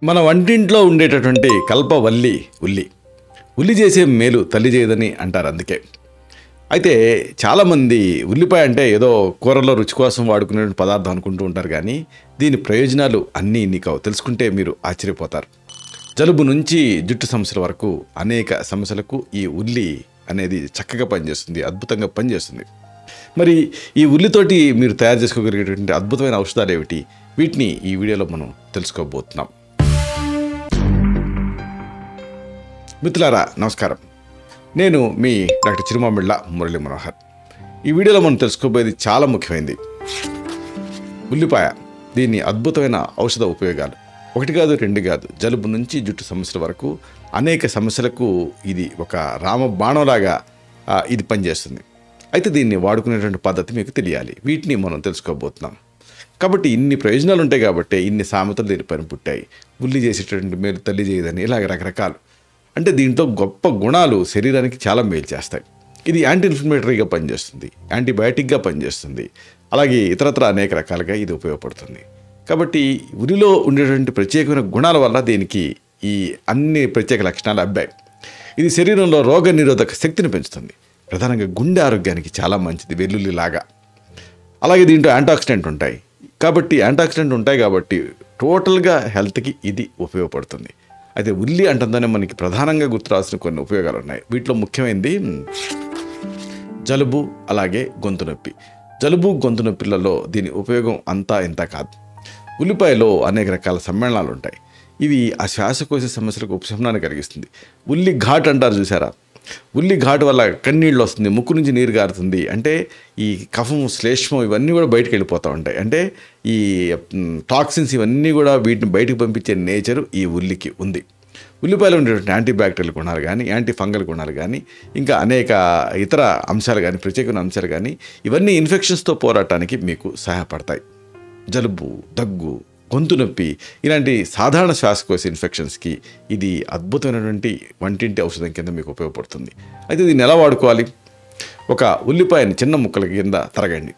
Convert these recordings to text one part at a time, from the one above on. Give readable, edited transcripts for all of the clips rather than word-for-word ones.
మన వంటింట్లో ఉండేటటువంటి కల్పవల్లి ఉల్లి. ఉల్లి చేసే మేలు తల్లి చేయదని అంటారు. అందుకే అయితే చాలామంది ఉల్లిపాయ అంటే ఏదో కూరలో రుచి కోసం వాడుకునే పదార్థం అనుకుంటూ ఉంటారు, కానీ దీని ప్రయోజనాలు అన్నీ ఇన్ని కావు. తెలుసుకుంటే మీరు ఆశ్చర్యపోతారు. జలుబు నుంచి జుట్టు సమస్యల వరకు అనేక సమస్యలకు ఈ ఉల్లి అనేది చక్కగా పనిచేస్తుంది, అద్భుతంగా పనిచేస్తుంది. మరి ఈ ఉల్లితోటి మీరు తయారు చేసుకోగలిగేటువంటి అద్భుతమైన ఔషధాలు ఏమిటి? వీటిని ఈ వీడియోలో మనం తెలుసుకోబోతున్నాం. మిత్రులారా నమస్కారం, నేను మీ డాక్టర్ చిరుమామిళ్ళ మురళీ మనోహర్. ఈ వీడియోలో మనం తెలుసుకోబోయేది చాలా ముఖ్యమైనది. ఉల్లిపాయ, దీని అద్భుతమైన ఔషధ ఉపయోగాలు ఒకటి కాదు రెండు కాదు, జలుబు నుంచి జుట్టు సమస్యల వరకు అనేక సమస్యలకు ఇది ఒక రామబాణంలాగా ఇది పనిచేస్తుంది. అయితే దీన్ని వాడుకునేటువంటి పద్ధతి మీకు తెలియాలి. వీటిని మనం తెలుసుకోబోతున్నాం. కాబట్టి ఇన్ని ప్రయోజనాలు ఉంటాయి కాబట్టి ఇన్ని సామెతలు దీనిపైన పుట్టాయి. ఉల్లి చేసేటటువంటి మేలు తల్లి చేయదని, ఇలాగ రకరకాలు. అంటే దీంట్లో గొప్ప గుణాలు శరీరానికి చాలా మేలు చేస్తాయి. ఇది యాంటీ ఇన్ఫ్లమేటరీగా పనిచేస్తుంది, యాంటీబయాటిక్గా పనిచేస్తుంది, అలాగే ఇతరత్ర అనేక రకాలుగా ఇది ఉపయోగపడుతుంది. కాబట్టి ఉల్లిలో ఉండేటువంటి ప్రత్యేకమైన గుణాల వల్ల దీనికి ఈ అన్ని ప్రత్యేక లక్షణాలు అబ్బాయి. ఇది శరీరంలో రోగ నిరోధక శక్తిని పెంచుతుంది. ప్రధానంగా గుండె ఆరోగ్యానికి చాలా మంచిది వెల్లుల్లిలాగా. అలాగే దీంట్లో యాంటాక్సిడెంట్ ఉంటాయి. కాబట్టి టోటల్గా హెల్త్కి ఇది ఉపయోగపడుతుంది. అయితే ఉల్లి అంటుందనే మనకి ప్రధానంగా గుర్తురాల్సిన కొన్ని ఉపయోగాలు ఉన్నాయి. వీటిలో ముఖ్యమైనది జలుబు, అలాగే గొంతు నొప్పి. జలుబు గొంతు నొప్పిలలో దీని ఉపయోగం అంతా ఇంత కాదు. ఉల్లిపాయలో అనేక రకాల సమ్మేళనాలు ఉంటాయి. ఇవి ఆ శ్వాసకోశ సమస్యలకు ఉపశమనాన్ని కలిగిస్తుంది. ఉల్లి ఘాట్ అంటారు చూసారా? ఉల్లి ఘాటు వల్ల కన్నీళ్ళు వస్తుంది, ముక్కు నుంచి నీరు గారుతుంది. అంటే ఈ కఫం, శ్లేష్మం ఇవన్నీ కూడా బయటకు వెళ్ళిపోతూ ఉంటాయి. అంటే ఈ టాక్సిన్స్ ఇవన్నీ కూడా వీటిని బయటకు పంపించే నేచరు ఈ ఉల్లికి ఉంది. ఉల్లిపాయలో ఉండేటువంటి యాంటీబ్యాక్టీరియల్ గుణాలు కానీ, యాంటీ ఫంగల్ గుణాలు కానీ, ఇంకా అనేక ఇతర అంశాలు కానీ, ప్రత్యేకమైన అంశాలు కానీ, ఇవన్నీ ఇన్ఫెక్షన్స్తో పోరాటానికి మీకు సహాయపడతాయి. జలుబు, దగ్గు, గొంతు నొప్పి ఇలాంటి సాధారణ శ్వాసకోశ ఇన్ఫెక్షన్స్కి ఇది అద్భుతమైనటువంటి వంటింటి ఔషధం కింద మీకు ఉపయోగపడుతుంది. అయితే దీన్ని ఎలా వాడుకోవాలి? ఒక ఉల్లిపాయని చిన్న ముక్కల కింద తరగండి,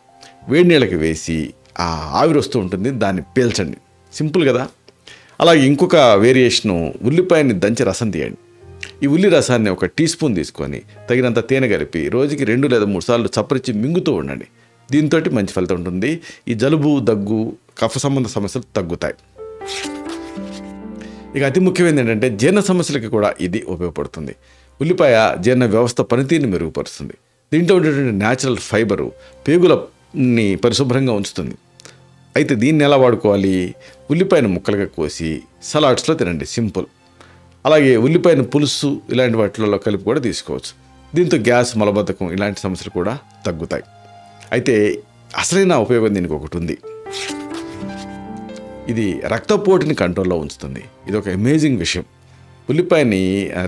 వేడి నీళ్ళకి వేసి ఆ ఆవిరి వస్తూ ఉంటుంది, దాన్ని పీల్చండి. సింపుల్ కదా. అలాగే ఇంకొక వేరియేషను, ఉల్లిపాయని దంచి రసం తీయండి. ఈ ఉల్లి రసాన్ని ఒక టీ స్పూన్ తీసుకొని తగినంత తేనె కలిపి రోజుకి 2 లేదా 3 సార్లు చప్పరించి మింగుతూ ఉండండి. దీంతో మంచి ఫలితం ఉంటుంది. ఈ జలుబు, దగ్గు, కఫ సంబంధ సమస్యలు తగ్గుతాయి. ఇక అతి ముఖ్యమైనది ఏంటంటే జీర్ణ సమస్యలకి కూడా ఇది ఉపయోగపడుతుంది. ఉల్లిపాయ జీర్ణ వ్యవస్థ పనితీరుని మెరుగుపరుస్తుంది. దీంట్లో ఉండేటువంటి న్యాచురల్ ఫైబరు పేగులని పరిశుభ్రంగా ఉంచుతుంది. అయితే దీన్ని ఎలా వాడుకోవాలి? ఉల్లిపాయను ముక్కలుగా కోసి సలాడ్స్లో తినండి, సింపుల్. అలాగే ఉల్లిపాయను పులుసు ఇలాంటి వాటిలలో కలిపి కూడా తీసుకోవచ్చు. దీంతో గ్యాస్, మలబద్ధకం ఇలాంటి సమస్యలు కూడా తగ్గుతాయి. అయితే అసలైన ఉపయోగం దీనికి ఒకటి ఉంది. ఇది రక్తపోటుని కంట్రోల్లో ఉంచుతుంది. ఇది ఒక అమేజింగ్ విషయం. ఉల్లిపాయని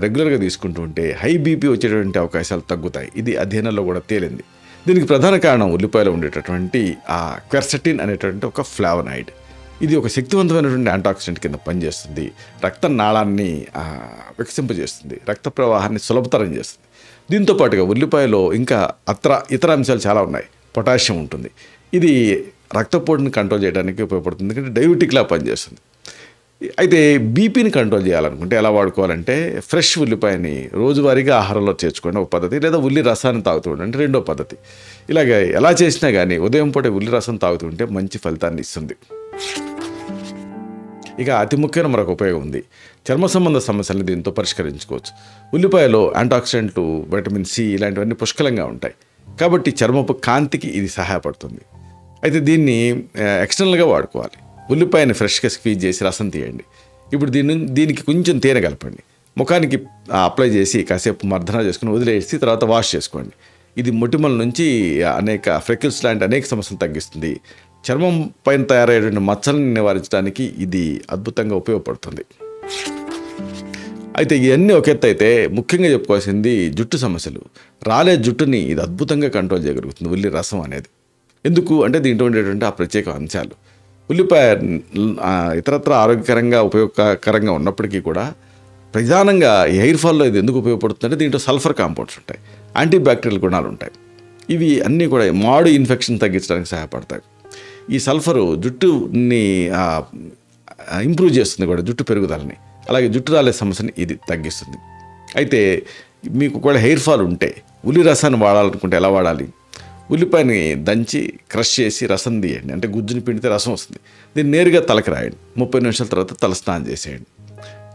రెగ్యులర్గా తీసుకుంటూ ఉంటే హై బీపీ వచ్చేటువంటి అవకాశాలు తగ్గుతాయి. ఇది అధ్యయనాల్లో కూడా తేలింది. దీనికి ప్రధాన కారణం ఉల్లిపాయలో ఉండేటటువంటి ఆ క్వెర్సెటిన్ అనేటువంటి ఒక ఫ్లావనాయిడ్. ఇది ఒక శక్తివంతమైనటువంటి యాంటాక్సిడెంట్ కింద పనిచేస్తుంది. రక్త నాళాన్ని వికసింపజేస్తుంది, రక్త ప్రవాహాన్ని సులభతరం చేస్తుంది. దీంతో పాటుగా ఉల్లిపాయలో ఇంకా ఇతర అంశాలు చాలా ఉన్నాయి. పొటాషియం ఉంటుంది. ఇది రక్తపోటుని కంట్రోల్ చేయడానికి ఉపయోగపడుతుంది, ఎందుకంటే డయాబెటిక్లా పనిచేస్తుంది. అయితే బీపీని కంట్రోల్ చేయాలనుకుంటే ఎలా వాడుకోవాలంటే ఫ్రెష్ ఉల్లిపాయని రోజువారీగా ఆహారంలో చేర్చుకోండి, ఒక పద్ధతి. లేదా ఉల్లి రసాన్ని తాగుతూ ఉండండి, రెండో పద్ధతి. ఇలాగ ఎలా చేసినా కానీ ఉదయం పూట ఉల్లి రసం తాగుతూ ఉంటే మంచి ఫలితాన్ని ఇస్తుంది. ఇక అతి ముఖ్యమైన మరొక ఉపయోగం ఉంది. చర్మ సంబంధ సమస్యలను దీంతో పరిష్కరించుకోవచ్చు. ఉల్లిపాయలో యాంటాక్సిడెంట్లు, విటమిన్ సి ఇలాంటివన్నీ పుష్కలంగా ఉంటాయి. కాబట్టి చర్మపు కాంతికి ఇది సహాయపడుతుంది. అయితే దీన్ని ఎక్స్టర్నల్గా వాడుకోవాలి. ఉల్లిపాయని ఫ్రెష్గా స్క్వీజ్ చేసి రసం తీయండి. ఇప్పుడు దీనికి కొంచెం తేనె కలపండి, ముఖానికి అప్లై చేసి కాసేపు మర్దన చేసుకుని వదిలేసి తర్వాత వాష్ చేసుకోండి. ఇది మొటిమల నుంచి అనేక ఫ్రెకిల్స్ లాంటి అనేక సమస్యలు తగ్గిస్తుంది. చర్మం పైన తయారయ్యేటువంటి మచ్చలను నివారించడానికి ఇది అద్భుతంగా ఉపయోగపడుతుంది. అయితే ఇవన్నీ ఒక ఎత్తు అయితే ముఖ్యంగా చెప్పుకోవాల్సింది జుట్టు సమస్యలు. రాలే జుట్టుని ఇది అద్భుతంగా కంట్రోల్ చేయగలుగుతుంది ఉల్లి రసం అనేది. ఎందుకు అంటే దీంట్లో ఉండేటువంటి ఆ ప్రత్యేక అంశాలు. ఉల్లిపాయ ఇతరత్ర ఆరోగ్యకరంగా ఉపయోగకరంగా ఉన్నప్పటికీ కూడా ప్రధానంగా హెయిర్ ఫాల్లో ఇది ఎందుకు ఉపయోగపడుతుందంటే దీంట్లో సల్ఫర్ కాంపౌండ్స్ ఉంటాయి, యాంటీబ్యాక్టీరియల్ గుణాలు ఉంటాయి. ఇవి అన్నీ కూడా మాడు ఇన్ఫెక్షన్ తగ్గించడానికి సహాయపడతాయి. ఈ సల్ఫరు జుట్టుని ఇంప్రూవ్ చేస్తుంది కూడా జుట్టు పెరుగుదలని. అలాగే జుట్టు రాలే సమస్యని ఇది తగ్గిస్తుంది. అయితే మీకు కూడా హెయిర్ ఫాల్ ఉంటే ఉల్లి రసాన్ని వాడాలనుకుంటే ఎలా వాడాలి? ఉల్లిపాయని దంచి క్రష్ చేసి రసం తీయండి. అంటే గుజ్జుని పిండితే రసం వస్తుంది. దీన్ని నేరుగా తలకి రాయండి. 30 నిమిషాల తర్వాత తల స్నానం చేసేయండి.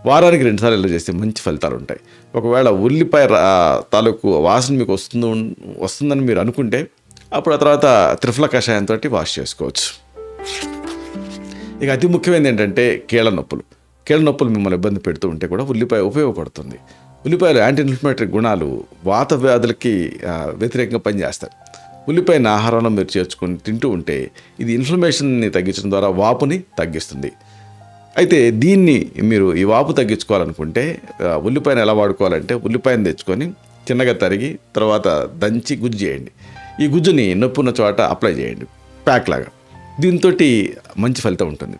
వారానికి 2 సార్లు ఇలా చేస్తే మంచి ఫలితాలు ఉంటాయి. ఒకవేళ ఉల్లిపాయ తాలూకు వాసన మీకు వస్తుందని మీరు అనుకుంటే అప్పుడు ఆ తర్వాత త్రిఫల కషాయంతో వాష్ చేసుకోవచ్చు. ఇక అతి ముఖ్యమైనది ఏంటంటే కీళ్ళ నొప్పులు మిమ్మల్ని ఇబ్బంది పెడుతూ ఉంటే కూడా ఉల్లిపాయ ఉపయోగపడుతుంది. ఉల్లిపాయలు యాంటీ ఇన్ఫ్లమేటరీ గుణాలు వాత వ్యాధులకి వ్యతిరేకంగా పనిచేస్తాయి. ఉల్లిపాయని ఆహారంలో మీరు చేర్చుకొని తింటూ ఉంటే ఇది ఇన్ఫ్లమేషన్ని తగ్గించడం ద్వారా వాపుని తగ్గిస్తుంది. అయితే దీన్ని మీరు ఈ వాపు తగ్గించుకోవాలనుకుంటే ఉల్లిపాయను ఎలా వాడుకోవాలంటే ఉల్లిపాయను తెచ్చుకొని చిన్నగా తరిగి తర్వాత దంచి గుజ్జు చేయండి. ఈ గుజ్జుని నొప్పి ఉన్న చోట అప్లై చేయండి ప్యాక్ లాగా. దీంతో మంచి ఫలితం ఉంటుంది.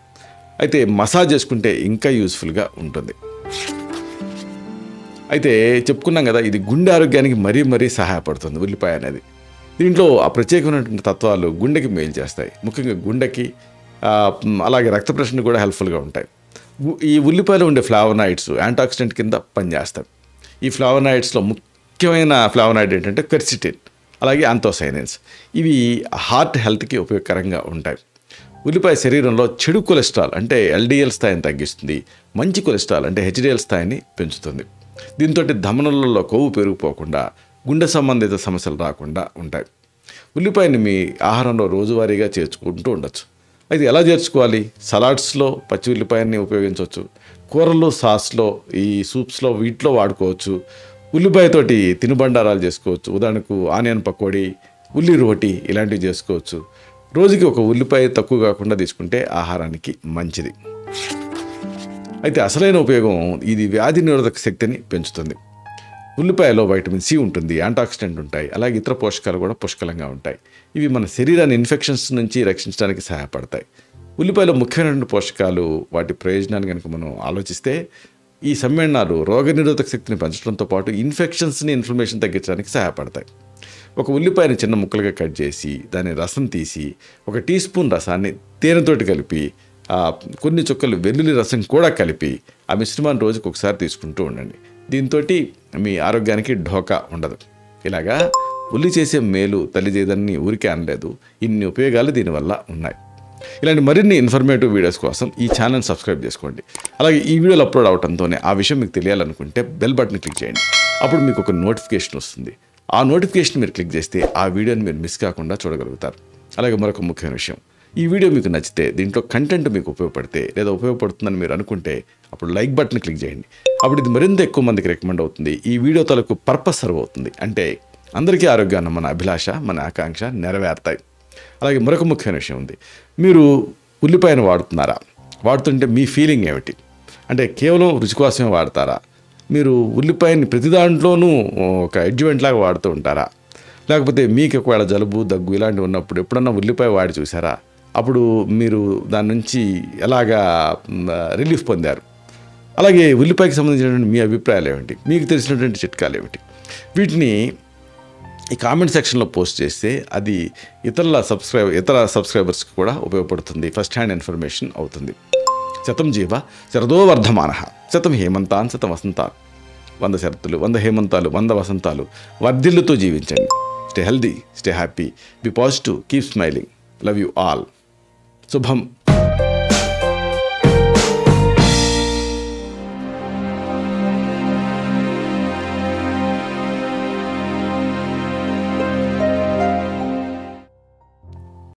అయితే మసాజ్ చేసుకుంటే ఇంకా యూస్ఫుల్గా ఉంటుంది. అయితే చెప్పుకున్నాం కదా, ఇది గుండె ఆరోగ్యానికి మరీ సహాయపడుతుంది ఉల్లిపాయ అనేది. దీంట్లో ఆ ప్రత్యేకమైనటువంటి తత్వాలు గుండెకి మేలు చేస్తాయి. ముఖ్యంగా గుండెకి అలాగే రక్త ప్రసరణ కూడా హెల్ప్ఫుల్గా ఉంటాయి. ఈ ఉల్లిపాయలో ఉండే ఫ్లావనాయిడ్స్ యాంటాక్సిడెంట్ కింద పనిచేస్తాయి. ఈ ఫ్లావనాయిడ్స్లో ముఖ్యమైన ఫ్లావనాయిడ్ ఏంటంటే క్వెర్సిటిన్, అలాగే యాంథోసైనిన్స్. ఇవి హార్ట్ హెల్త్కి ఉపయోగకరంగా ఉంటాయి. ఉల్లిపాయ శరీరంలో చెడు కొలెస్ట్రాల్ అంటే ఎల్డిఎల్ స్థాయిని తగ్గిస్తుంది. మంచి కొలెస్ట్రాల్ అంటే హెచ్డిఎల్ స్థాయిని పెంచుతుంది. దీంతో ధమనులలో కొవ్వు పెరిగిపోకుండా గుండె సంబంధిత సమస్యలు రాకుండా ఉంటాయి. ఉల్లిపాయని మీ ఆహారంలో రోజువారీగా చేర్చుకుంటూ ఉండొచ్చు. అయితే ఎలా చేర్చుకోవాలి? సలాడ్స్లో పచ్చి ఉల్లిపాయని ఉపయోగించవచ్చు. కూరలు, సాస్లో, ఈ సూప్స్లో వీటిలో వాడుకోవచ్చు. ఉల్లిపాయతోటి తినుబండారాలు చేసుకోవచ్చు. ఉదాహరణకు ఆనియన్ పకోడీ, ఉల్లి రోటీ ఇలాంటివి చేసుకోవచ్చు. రోజుకి ఒక ఉల్లిపాయ తక్కువ కాకుండా తీసుకుంటే ఆహారానికి మంచిది. అయితే అసలైన ఉపయోగం ఇది వ్యాధి నిరోధక శక్తిని పెంచుతుంది. ఉల్లిపాయలో వైటమిన్ సి ఉంటుంది, యాంటాక్సిడెంట్ ఉంటాయి, అలాగే ఇతర పోషకాలు కూడా పుష్కలంగా ఉంటాయి. ఇవి మన శరీరాన్ని ఇన్ఫెక్షన్స్ నుంచి రక్షించడానికి సహాయపడతాయి. ఉల్లిపాయలో ముఖ్యమైనటువంటి పోషకాలు, వాటి ప్రయోజనాన్ని కనుక మనం ఆలోచిస్తే ఈ సమ్మేళనాలు రోగనిరోధక శక్తిని పెంచడంతో పాటు ఇన్ఫ్లమేషన్ తగ్గించడానికి సహాయపడతాయి. ఒక ఉల్లిపాయని చిన్న ముక్కలుగా కట్ చేసి దాని రసం తీసి 1 టీ స్పూన్ రసాన్ని తేనెతోటి కలిపి కొన్ని చుక్కలు వెల్లుల్లి రసం కూడా కలిపి ఆ మిశ్రమాన్ని రోజుకు ఒకసారి తీసుకుంటూ ఉండండి. దీంతో మీ ఆరోగ్యానికి ఢోకా ఉండదు. ఇలాగా ఉల్లి చేసే మేలు తల్లి చేయదని ఊరికే అనలేదు. ఇన్ని ఉపయోగాలు దీనివల్ల ఉన్నాయి. ఇలాంటి మరిన్ని ఇన్ఫర్మేటివ్ వీడియోస్ కోసం ఈ ఛానల్ సబ్స్క్రైబ్ చేసుకోండి. అలాగే ఈ వీడియోలు అప్లోడ్ అవడంతోనే ఆ విషయం మీకు తెలియాలనుకుంటే బెల్ బటన్ క్లిక్ చేయండి. అప్పుడు మీకు ఒక నోటిఫికేషన్ వస్తుంది. ఆ నోటిఫికేషన్ మీరు క్లిక్ చేస్తే ఆ వీడియోని మీరు మిస్ కాకుండా చూడగలుగుతారు. అలాగే మరొక ముఖ్యమైన విషయం, ఈ వీడియో మీకు నచ్చితే, దీంట్లో కంటెంట్ మీకు ఉపయోగపడితే లేదా ఉపయోగపడుతుందని మీరు అనుకుంటే అప్పుడు లైక్ బటన్ క్లిక్ చేయండి. అప్పుడు ఇది మరింత ఎక్కువ మందికి రికమెండ్ అవుతుంది. ఈ వీడియో తలకు పర్పస్ సర్వ్ అవుతుంది. అంటే అందరికీ ఆరోగ్యాన్ని మన అభిలాష, మన ఆకాంక్ష నెరవేరుతాయి. అలాగే మరొక ముఖ్యమైన విషయం ఉంది. మీరు ఉల్లిపాయను వాడుతుంటే మీ ఫీలింగ్ ఏమిటి? అంటే కేవలం రుచి కోసమే వాడతారా? మీరు ఉల్లిపాయని ప్రతి దాంట్లోనూ ఒక ఎడ్జ్మెంట్ లాగా వాడుతూ ఉంటారా? లేకపోతే మీకు ఒకవేళ జలుబు, దగ్గు ఇలాంటివి ఉన్నప్పుడు ఎప్పుడన్నా ఉల్లిపాయ వాడి చూసారా? అప్పుడు మీరు దాని నుంచి ఎలాగా రిలీఫ్ పొందారు? అలాగే ఉల్లిపాయకి సంబంధించినటువంటి మీ అభిప్రాయాలు ఏమిటి? మీకు తెలిసినటువంటి చిట్కాలు ఏమిటి? వీటిని ఈ కామెంట్ సెక్షన్లో పోస్ట్ చేస్తే అది ఇతర సబ్స్క్రైబర్స్కి కూడా ఉపయోగపడుతుంది. ఫస్ట్ హ్యాండ్ ఇన్ఫర్మేషన్ అవుతుంది. శతం జీవ శరదో వర్ధమానః, శతం హేమంతాన్ శతం వసంతాన్. 100 శరతులు, 100 హేమంతాలు, 100 వసంతాలు వర్ధిల్లుతూ జీవించండి. Stay healthy, stay happy, be positive, keep smiling. Love you all. శుభం.